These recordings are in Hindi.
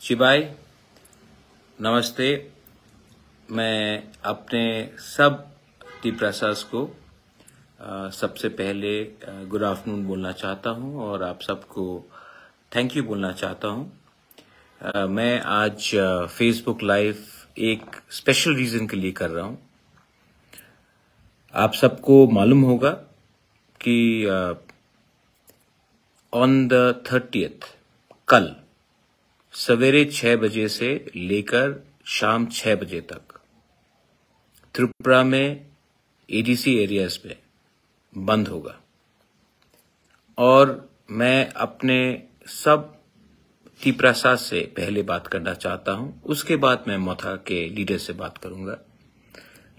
शिवाय नमस्ते। मैं अपने सब टीप्रसास को सबसे पहले गुड आफ्टरनून बोलना चाहता हूं और आप सबको थैंक यू बोलना चाहता हूं। मैं आज फेसबुक लाइव एक स्पेशल रीजन के लिए कर रहा हूं। आप सबको मालूम होगा कि ऑन द 30th कल सवेरे 6 बजे से लेकर शाम 6 बजे तक त्रिपुरा में एडीसी एरियाज में बंद होगा और मैं अपने सब टीप्रसास से पहले बात करना चाहता हूं, उसके बाद मैं मोथा के लीडर से बात करूंगा।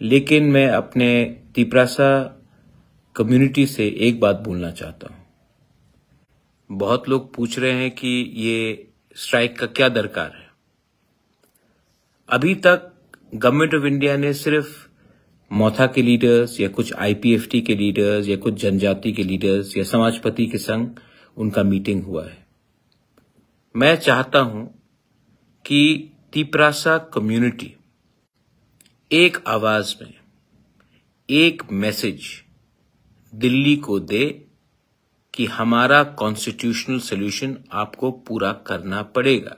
लेकिन मैं अपने टीप्रसा कम्युनिटी से एक बात बोलना चाहता हूं। बहुत लोग पूछ रहे हैं कि ये स्ट्राइक का क्या दरकार है। अभी तक गवर्नमेंट ऑफ इंडिया ने सिर्फ मोथा के लीडर्स या कुछ आईपीएफटी के लीडर्स या कुछ जनजाति के लीडर्स या समाजपति के संग उनका मीटिंग हुआ है। मैं चाहता हूं कि टीप्रसा कम्युनिटी एक आवाज में एक मैसेज दिल्ली को दे कि हमारा कॉन्स्टिट्यूशनल सॉल्यूशन आपको पूरा करना पड़ेगा।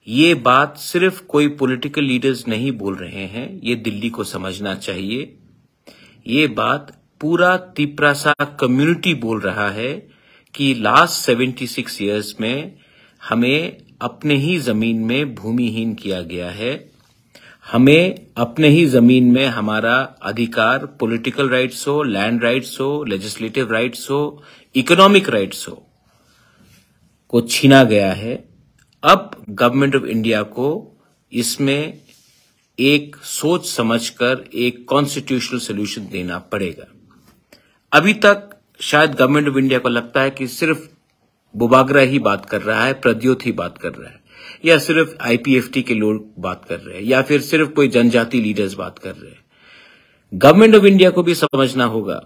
ये बात सिर्फ कोई पॉलिटिकल लीडर्स नहीं बोल रहे हैं, ये दिल्ली को समझना चाहिए। ये बात पूरा टीप्रसा कम्युनिटी बोल रहा है कि लास्ट 76 इयर्स में हमें अपने ही जमीन में भूमिहीन किया गया है। हमें अपने ही जमीन में हमारा अधिकार, पॉलिटिकल राइट्स हो, लैंड राइट्स हो, लेजिस्लेटिव राइट्स हो, इकोनॉमिक राइट्स हो, को छीना गया है। अब गवर्नमेंट ऑफ इंडिया को इसमें एक सोच समझकर एक कॉन्स्टिट्यूशनल सॉल्यूशन देना पड़ेगा। अभी तक शायद गवर्नमेंट ऑफ इंडिया को लगता है कि सिर्फ बुबागरा ही बात कर रहा है, प्रद्योत ही बात कर रहा है, या सिर्फ आईपीएफटी के लोग बात कर रहे हैं, या फिर सिर्फ कोई जनजाति लीडर्स बात कर रहे हैं। गवर्नमेंट ऑफ इंडिया को भी समझना होगा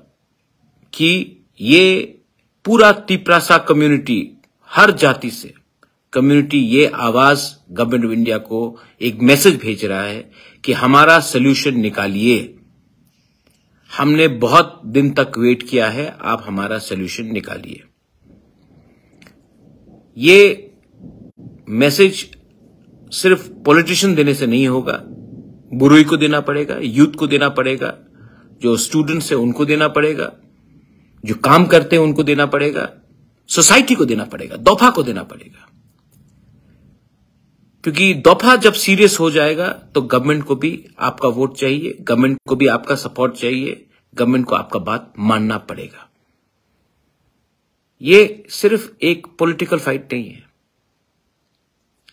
कि ये पूरा टीप्रसा कम्युनिटी, हर जाति से कम्युनिटी, ये आवाज गवर्नमेंट ऑफ इंडिया को एक मैसेज भेज रहा है कि हमारा सॉल्यूशन निकालिए। हमने बहुत दिन तक वेट किया है, आप हमारा सॉल्यूशन निकालिए। ये मैसेज सिर्फ पॉलिटिशियन देने से नहीं होगा, बुरुई को देना पड़ेगा, यूथ को देना पड़ेगा, जो स्टूडेंट्स हैं उनको देना पड़ेगा, जो काम करते हैं उनको देना पड़ेगा, सोसाइटी को देना पड़ेगा, दोफा को देना पड़ेगा। क्योंकि दोफा जब सीरियस हो जाएगा तो गवर्नमेंट को भी आपका वोट चाहिए, गवर्नमेंट को भी आपका सपोर्ट चाहिए, गवर्नमेंट को आपका बात मानना पड़ेगा। ये सिर्फ एक पॉलिटिकल फाइट नहीं है,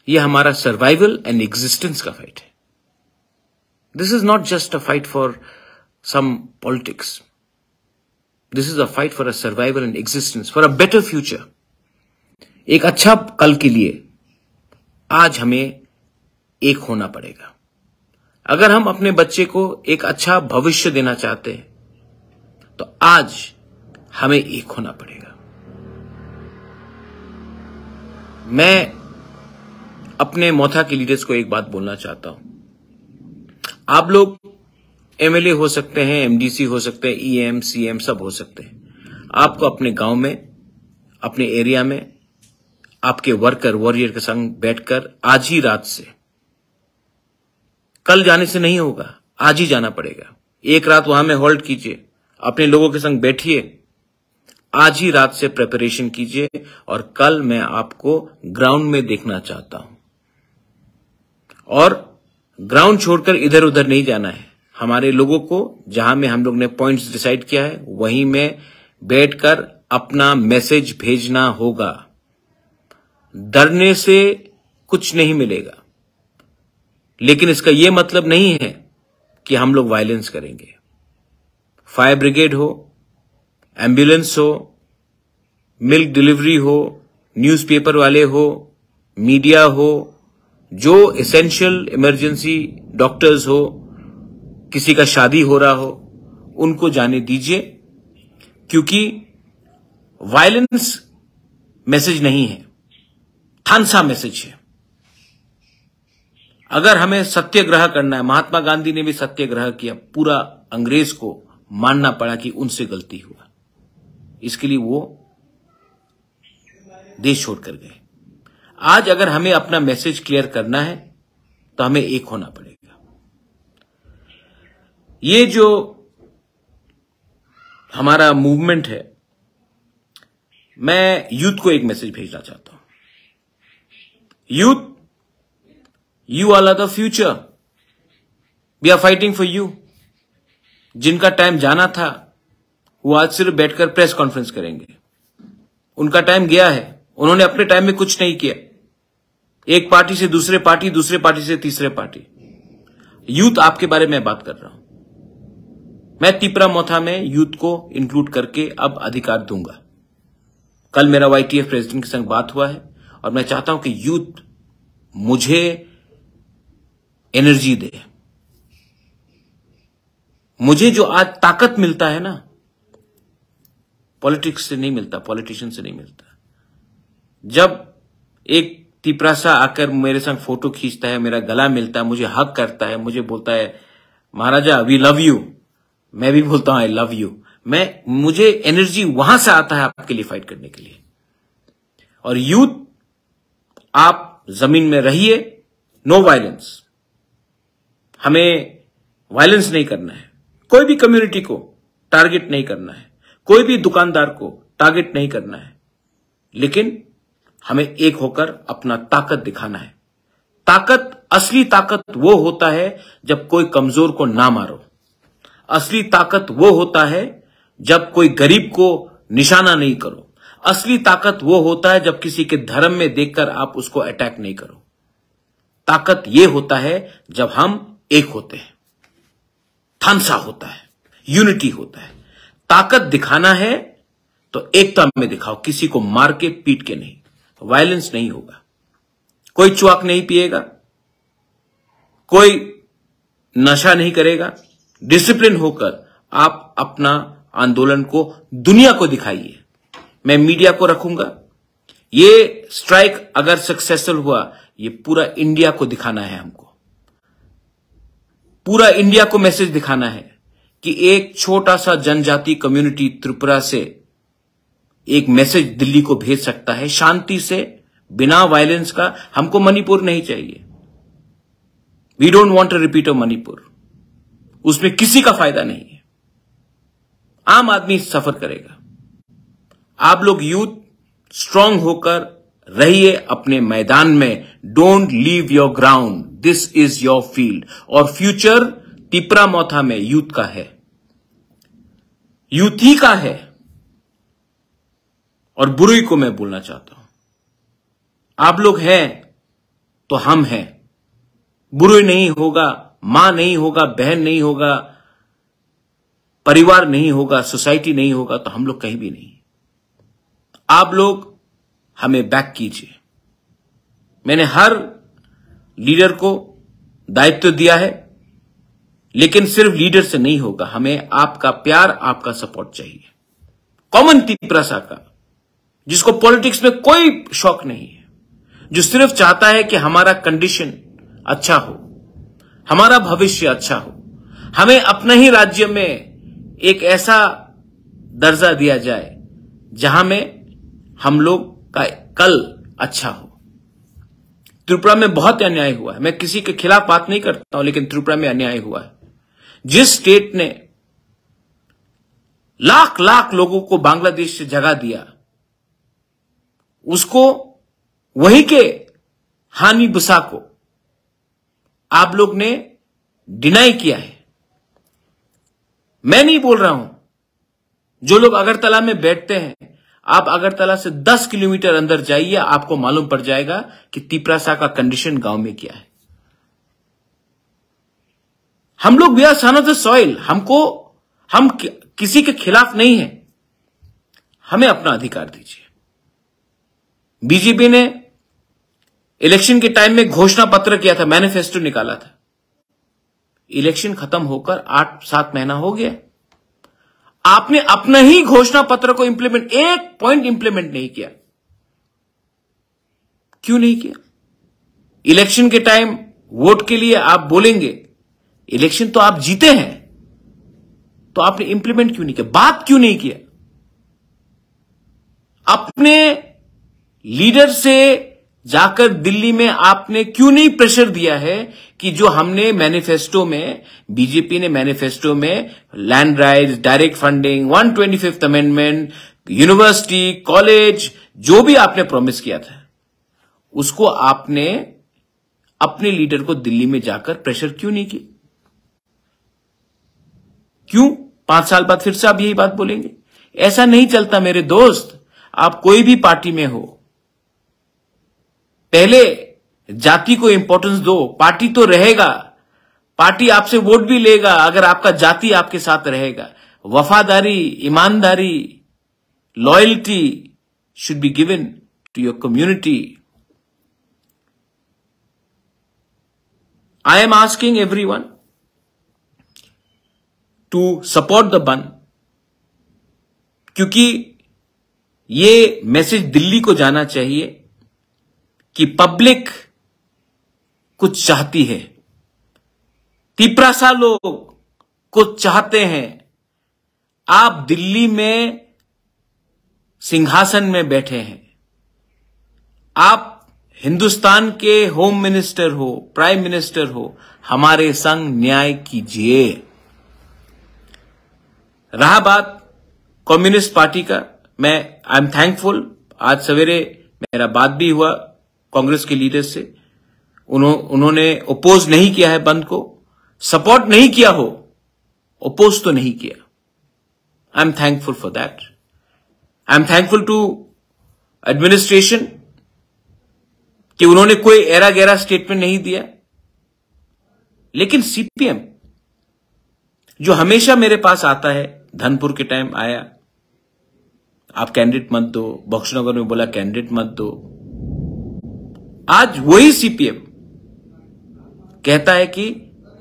ये हमारा सर्वाइवल एंड एग्जिस्टेंस का फाइट है। This is not just a fight for some politics, this is a fight for a survival and existence, for a better future. एक अच्छा कल के लिए आज हमें एक होना पड़ेगा। अगर हम अपने बच्चे को एक अच्छा भविष्य देना चाहते हैं तो आज हमें एक होना पड़ेगा। मैं अपने मोथा के लीडर्स को एक बात बोलना चाहता हूं। आप लोग एमएलए हो सकते हैं, एमडीसी हो सकते हैं, ईएम, सीएम सब हो सकते हैं। आपको अपने गांव में, अपने एरिया में आपके वर्कर वॉरियर के संग बैठकर आज ही रात से, कल जाने से नहीं होगा, आज ही जाना पड़ेगा। एक रात वहां में होल्ड कीजिए, अपने लोगों के संग बैठिए, आज ही रात से प्रिपरेशन कीजिए और कल मैं आपको ग्राउंड में देखना चाहता हूं। और ग्राउंड छोड़कर इधर उधर नहीं जाना है। हमारे लोगों को जहां में हम लोग ने पॉइंट्स डिसाइड किया है वहीं में बैठकर अपना मैसेज भेजना होगा। डरने से कुछ नहीं मिलेगा, लेकिन इसका यह मतलब नहीं है कि हम लोग वायलेंस करेंगे। फायर ब्रिगेड हो, एम्बुलेंस हो, मिल्क डिलीवरी हो, न्यूज़पेपर वाले हो, मीडिया हो, जो एसेंशियल इमरजेंसी डॉक्टर्स हो, किसी का शादी हो रहा हो, उनको जाने दीजिए। क्योंकि वायलेंस मैसेज नहीं है, थानसा मैसेज है। अगर हमें सत्याग्रह करना है, महात्मा गांधी ने भी सत्याग्रह किया, पूरा अंग्रेज को मानना पड़ा कि उनसे गलती हुआ, इसके लिए वो देश छोड़कर गए। आज अगर हमें अपना मैसेज क्लियर करना है तो हमें एक होना पड़ेगा। ये जो हमारा मूवमेंट है, मैं यूथ को एक मैसेज भेजना चाहता हूं। Youth, you all are the future, we are fighting for you. जिनका टाइम जाना था वो आज सिर्फ बैठकर प्रेस कॉन्फ्रेंस करेंगे, उनका टाइम गया है। उन्होंने अपने टाइम में कुछ नहीं किया, एक पार्टी से दूसरे पार्टी, दूसरे पार्टी से तीसरे पार्टी। यूथ आपके बारे में बात कर रहा हूं। मैं तिपरा मोथा में यूथ को इंक्लूड करके अब अधिकार दूंगा। कल मेरा YTF प्रेसिडेंट के संग बात हुआ है और मैं चाहता हूं कि यूथ मुझे एनर्जी दे। मुझे जो आज ताकत मिलता है ना, पॉलिटिक्स से नहीं मिलता, पॉलिटिशियन से नहीं मिलता। जब एक तिपरासा आकर मेरे संग फोटो खींचता है, मेरा गला मिलता है, मुझे हक करता है, मुझे बोलता है महाराजा वी लव यू, मैं भी बोलता हूं आई लव यू। मुझे एनर्जी वहां से आता है आपके लिए फाइट करने के लिए। और यूथ, आप जमीन में रहिए, नो वायलेंस। हमें वायलेंस नहीं करना है, कोई भी कम्युनिटी को टारगेट नहीं करना है, कोई भी दुकानदार को टारगेट नहीं करना है, लेकिन हमें एक होकर अपना ताकत दिखाना है। ताकत, असली ताकत वो होता है जब कोई कमजोर को ना मारो। असली ताकत वो होता है जब कोई गरीब को निशाना नहीं करो। असली ताकत वो होता है जब किसी के धर्म में देखकर आप उसको अटैक नहीं करो। ताकत ये होता है जब हम एक होते हैं, थानसा होता है, यूनिटी होता है। ताकत दिखाना है तो एकता में दिखाओ, किसी को मार के पीट के नहीं। वायलेंस नहीं होगा, कोई चुआक नहीं पिएगा, कोई नशा नहीं करेगा। डिसिप्लिन होकर आप अपना आंदोलन को दुनिया को दिखाइए। मैं मीडिया को रखूंगा। ये स्ट्राइक अगर सक्सेसफुल हुआ, ये पूरा इंडिया को दिखाना है। हमको पूरा इंडिया को मैसेज दिखाना है कि एक छोटा सा जनजाति कम्युनिटी त्रिपुरा से एक मैसेज दिल्ली को भेज सकता है, शांति से, बिना वायलेंस का। हमको मणिपुर नहीं चाहिए। We don't want to repeat of Manipur. उसमें किसी का फायदा नहीं है, आम आदमी सफर करेगा। आप लोग यूथ स्ट्रांग होकर रहिए अपने मैदान में। Don't leave your ground, this is your field. और फ्यूचर तिपरा मोथा में यूथ का है, यूथ ही का है। और बुरुई को मैं बोलना चाहता हूं, आप लोग हैं तो हम हैं। बुरुई नहीं होगा, मां नहीं होगा, बहन नहीं होगा, परिवार नहीं होगा, सोसाइटी नहीं होगा, तो हम लोग कहीं भी नहीं। आप लोग हमें बैक कीजिए। मैंने हर लीडर को दायित्व दिया है, लेकिन सिर्फ लीडर से नहीं होगा। हमें आपका प्यार, आपका सपोर्ट चाहिए। कॉमन तिपरासा का, जिसको पॉलिटिक्स में कोई शौक नहीं है, जो सिर्फ चाहता है कि हमारा कंडीशन अच्छा हो, हमारा भविष्य अच्छा हो, हमें अपने ही राज्य में एक ऐसा दर्जा दिया जाए जहां में हम लोग का कल अच्छा हो। त्रिपुरा में बहुत अन्याय हुआ है। मैं किसी के खिलाफ बात नहीं करता हूं, लेकिन त्रिपुरा में अन्याय हुआ है। जिस स्टेट ने लाख लाख लोगों को बांग्लादेश से जगा दिया, उसको, वहीं के हानि बुसा को आप लोग ने डिनाई किया है। मैं नहीं बोल रहा हूं। जो लोग अगरतला में बैठते हैं, आप अगरतला से 10 किलोमीटर अंदर जाइए, आपको मालूम पड़ जाएगा कि तिपरासा का कंडीशन गांव में क्या है। हम लोग we are son of the soil. हम किसी के खिलाफ नहीं है। हमें अपना अधिकार दीजिए। बीजेपी ने इलेक्शन के टाइम में घोषणा पत्र किया था, मैनिफेस्टो निकाला था। इलेक्शन खत्म होकर 8-7 महीना हो गया, आपने अपना ही घोषणा पत्र को इंप्लीमेंट, एक पॉइंट इंप्लीमेंट नहीं किया। क्यों नहीं किया? इलेक्शन के टाइम वोट के लिए आप बोलेंगे, इलेक्शन तो आप जीते हैं, तो आपने इंप्लीमेंट क्यों नहीं किया? बात क्यों नहीं किया? अपने लीडर से जाकर दिल्ली में आपने क्यों नहीं प्रेशर दिया है कि जो हमने मैनिफेस्टो में, बीजेपी ने मैनिफेस्टो में land rights, direct funding, 125th amendment, university, college, जो भी आपने प्रॉमिस किया था, उसको आपने अपने लीडर को दिल्ली में जाकर प्रेशर क्यों नहीं किया? क्यों 5 साल बाद फिर से आप यही बात बोलेंगे? ऐसा नहीं चलता मेरे दोस्त। आप कोई भी पार्टी में हो, पहले जाति को इंपॉर्टेंस दो। पार्टी तो रहेगा, पार्टी आपसे वोट भी लेगा अगर आपका जाति आपके साथ रहेगा। वफादारी, ईमानदारी, loyalty should be given to your community. I am asking everyone to support the bandh, क्योंकि ये मैसेज दिल्ली को जाना चाहिए कि पब्लिक कुछ चाहती है। तिपरासा लोग कुछ चाहते हैं। आप दिल्ली में सिंहासन में बैठे हैं, आप हिंदुस्तान के होम मिनिस्टर हो, प्राइम मिनिस्टर हो, हमारे संग न्याय कीजिए। रहा बात कम्युनिस्ट पार्टी का, आई एम थैंकफुल। आज सवेरे मेरा बात भी हुआ कांग्रेस के लीडर से, उन्होंने ओपोज नहीं किया है बंद को, सपोर्ट नहीं किया हो, ओपोज तो नहीं किया। I am thankful for that. I am thankful to administration कि उन्होंने कोई एरा गैरा स्टेटमेंट नहीं दिया। लेकिन सीपीएम जो हमेशा मेरे पास आता है, धनपुर के टाइम आया, आप कैंडिडेट मत दो, बख्शनगर में बोला कैंडिडेट मत दो। आज वही सीपीएम कहता है कि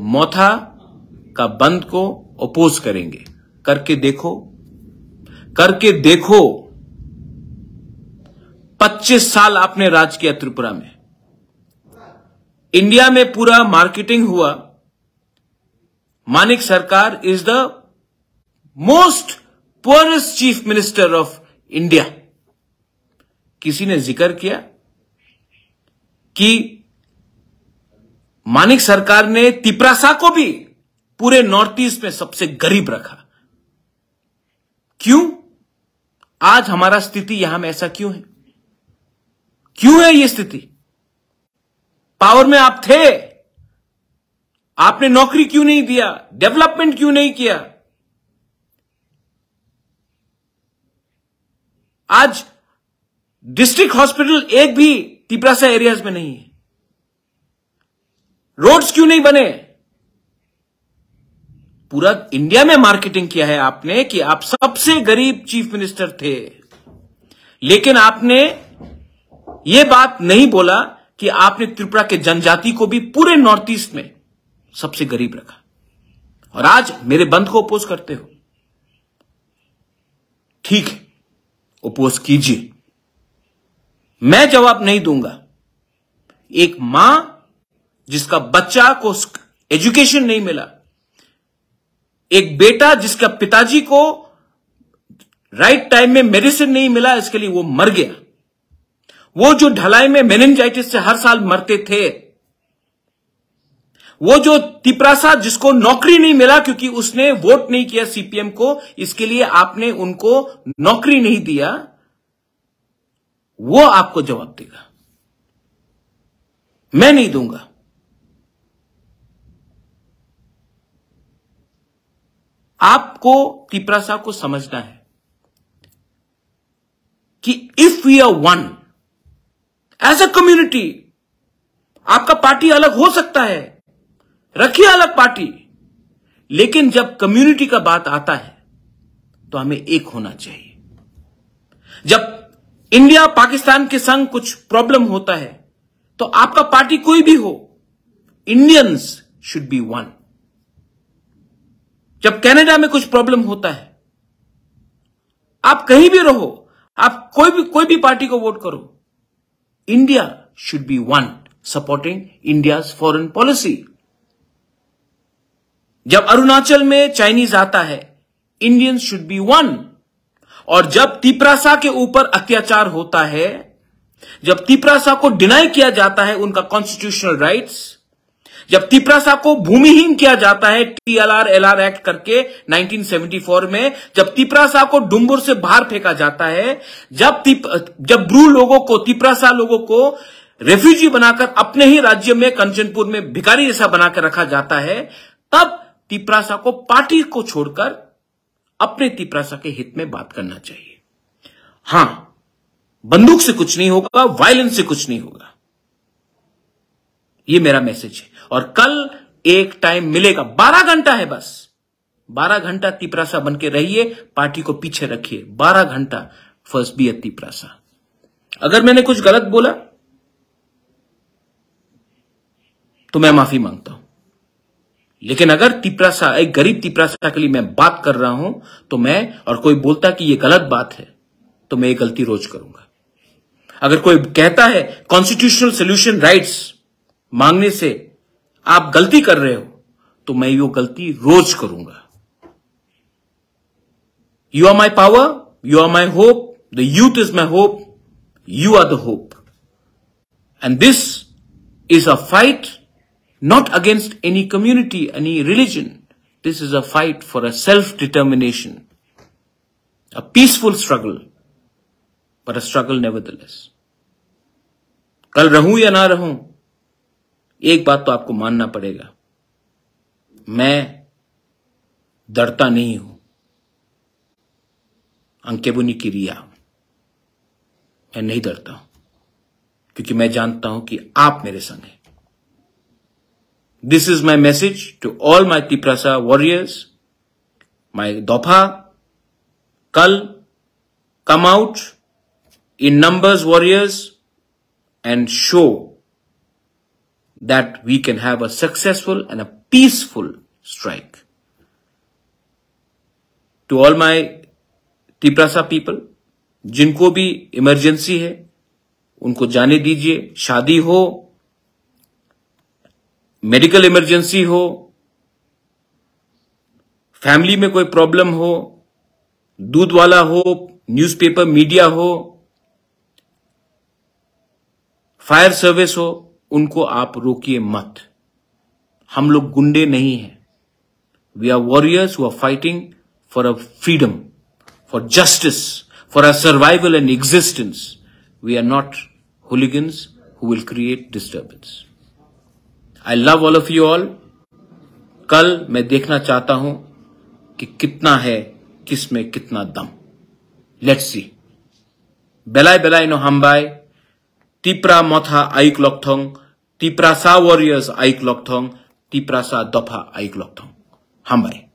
मोथा का बंद को ओपोज करेंगे। करके देखो, करके देखो। 25 साल आपने राज किया त्रिपुरा में, इंडिया में पूरा मार्केटिंग हुआ। मानिक सरकार is the most poorest chief minister of India. किसी ने जिक्र किया कि मानिक सरकार ने तिपरासा को भी पूरे नॉर्थ ईस्ट में सबसे गरीब रखा। क्यों? आज हमारा स्थिति यहां में ऐसा क्यों है? क्यों है ये स्थिति? पावर में आप थे, आपने नौकरी क्यों नहीं दिया? डेवलपमेंट क्यों नहीं किया? आज डिस्ट्रिक्ट हॉस्पिटल एक भी तिपरासा एरियाज में नहीं है। रोड्स क्यों नहीं बने? पूरा इंडिया में मार्केटिंग किया है आपने कि आप सबसे गरीब चीफ मिनिस्टर थे, लेकिन आपने यह बात नहीं बोला कि आपने त्रिपुरा के जनजाति को भी पूरे नॉर्थ ईस्ट में सबसे गरीब रखा। और आज मेरे बंद को अपोज करते हो। ठीक है, अपोज कीजिए, मैं जवाब नहीं दूंगा। एक मां जिसका बच्चा को एजुकेशन नहीं मिला, एक बेटा जिसका पिताजी को राइट टाइम में मेडिसिन नहीं मिला, इसके लिए वो मर गया। वो जो ढलाई में मेनिंजाइटिस से हर साल मरते थे, वो जो तिपरासा जिसको नौकरी नहीं मिला क्योंकि उसने वोट नहीं किया सीपीएम को, इसके लिए आपने उनको नौकरी नहीं दिया, वो आपको जवाब देगा। मैं नहीं दूंगा। आपको तिपरासा को समझना है कि if we are one as a community, आपका पार्टी अलग हो सकता है, रखिए अलग पार्टी, लेकिन जब कम्युनिटी का बात आता है तो हमें एक होना चाहिए। जब इंडिया पाकिस्तान के संग कुछ प्रॉब्लम होता है तो आपका पार्टी कोई भी हो, इंडियंस शुड बी वन। जब कनाडा में कुछ प्रॉब्लम होता है, आप कहीं भी रहो, आप कोई भी पार्टी को वोट करो, India should be one, supporting India's foreign policy. जब अरुणाचल में चाइनीज आता है, इंडियंस शुड बी वन. और जब तिपरासा के ऊपर अत्याचार होता है, जब तिपरासा को डिनाई किया जाता है उनका कॉन्स्टिट्यूशनल राइट्स, जब तिपरासा को भूमिहीन किया जाता है TLR-LR एक्ट करके 1974 में, जब तिपरासा को डुम्बुर से बाहर फेंका जाता है, जब ब्रू लोगों को, तिपरासा लोगों को रेफ्यूजी बनाकर अपने ही राज्य में कंचनपुर में भिखारी जैसा बनाकर रखा जाता है, तब तिपरासा को पार्टी को छोड़कर अपने तिपरासा के हित में बात करना चाहिए. हां, बंदूक से कुछ नहीं होगा, वायलेंस से कुछ नहीं होगा. ये मेरा मैसेज है. और कल एक टाइम मिलेगा, 12 घंटा है बस. 12 घंटा तिपरासा बन के रहिए, पार्टी को पीछे रखिए. 12 घंटा फर्स्ट बी ए तिपरासा. अगर मैंने कुछ गलत बोला तो मैं माफी मांगता हूं. लेकिन अगर तिपरासा, एक गरीब तिपरासा के लिए मैं बात कर रहा हूं, तो मैं, और कोई बोलता कि ये गलत बात है, तो मैं ये गलती रोज करूंगा. अगर कोई कहता है कॉन्स्टिट्यूशनल सोल्यूशन राइट्स मांगने से आप गलती कर रहे हो, तो मैं वो गलती रोज करूंगा. You are my power, you are my hope, the youth is my hope, you are the hope. And this is a fight not against any community, any religion. This is a fight for a self-determination, a peaceful struggle, but a struggle nevertheless. कल रहूं या ना रहूं, एक बात तो आपको मानना पड़ेगा, मैं डरता नहीं हूं. अंकेबुनी की रिया, मैं नहीं डरता हूं, क्योंकि मैं जानता हूं कि आप मेरे संग हैं. This is my message to all my Tiprasa warriors, my Dopha. Kal, come out in numbers, warriors, and show that we can have a successful and a peaceful strike. To all my Tiprasa people, जिनको भी इमरजेंसी है, उनको जाने दीजिए. शादी हो, मेडिकल इमरजेंसी हो, फैमिली में कोई प्रॉब्लम हो, दूध वाला हो, न्यूज़पेपर मीडिया हो, फायर सर्विस हो, उनको आप रोकिए मत. हम लोग गुंडे नहीं हैं. We are warriors who are fighting for a freedom, for justice, for a survival and existence. We are not hooligans who will create disturbance. I love all of you all. कल मैं देखना चाहता हूं कि कितना है, किस में कितना दम. Let's see. बेलाय बेलाय नो हमबाय, तिप्रा मोथा आइक लोकथोंग, तिप्रासा वॉरियर्स आइक लोकथोंग, तिप्रासा दोफा आइक लोकथोंग. हमबाय.